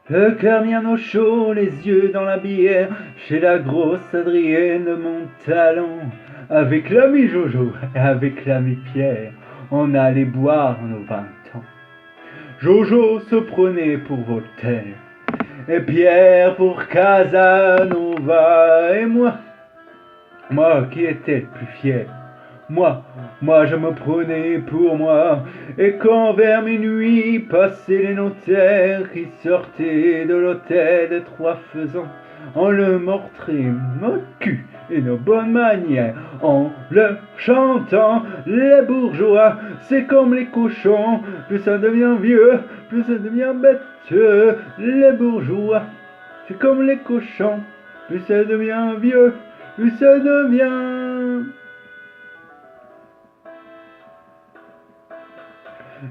Le cœur bien au chaud, les yeux dans la bière, chez la grosse Adrienne de mon talon. Avec l'ami Jojo et avec l'ami Pierre, on allait boire nos 20 ans. Jojo se prenait pour Voltaire, et Pierre pour Casanova. Et moi qui étais le plus fier, moi je me prenais pour moi. Et quand vers minuit passaient les notaires qui sortaient de l'hôtel des Trois Faisans, on le montrait notre cul et nos bonnes manières, en le chantant. Les bourgeois, c'est comme les cochons, plus ça devient vieux, plus ça devient bête. Les bourgeois, c'est comme les cochons, plus ça devient vieux, plus ça devient...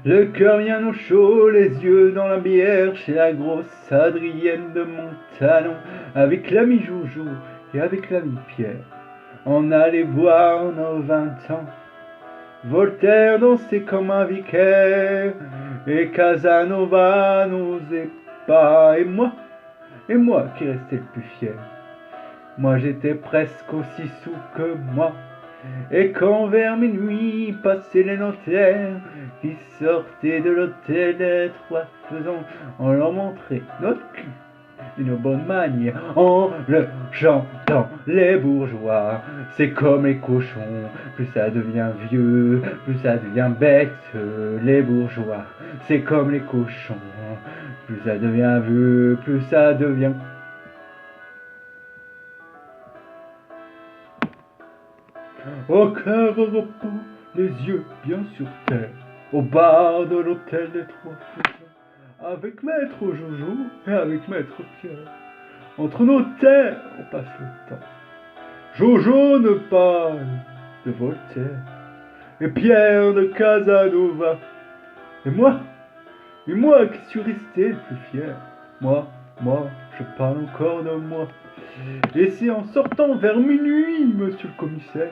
Le cœur bien au chaud, les yeux dans la bière, chez la grosse Adrienne de mon talon, avec l'ami Joujou et avec l'ami Pierre, on allait boire nos 20 ans. Voltaire dansait comme un vicaire, et Casanova n'osait pas. Et moi qui restais le plus fier, moi j'étais presque aussi sous que moi. Et quand vers minuit passaient les notaires qui sortaient de l'hôtel des Trois Faisans, on leur montrait notre cul et nos bonnes manières, en le chantant. Les bourgeois, c'est comme les cochons, plus ça devient vieux, plus ça devient bête. Les bourgeois, c'est comme les cochons, plus ça devient vieux, plus ça devient... Au cœur au repos, les yeux bien sur terre, au bar de l'hôtel des Trois Faisans, avec maître Jojo et avec maître Pierre. Entre nos terres, on passe le temps. Jojo ne parle de Voltaire, et Pierre de Casanova. Et moi qui suis resté le plus fier, moi, je parle encore de moi. Et c'est en sortant vers minuit, monsieur le commissaire,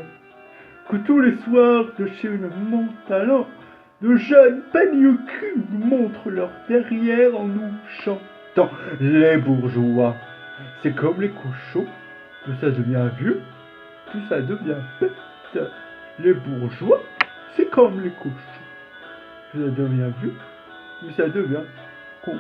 que tous les soirs de chez mon talent, de jeunes peigneux culs nous montrent leur derrière en nous chantant. Les bourgeois, c'est comme les cochons, plus ça devient vieux, plus ça devient bête. Les bourgeois, c'est comme les cochons, plus ça devient vieux, plus ça devient con.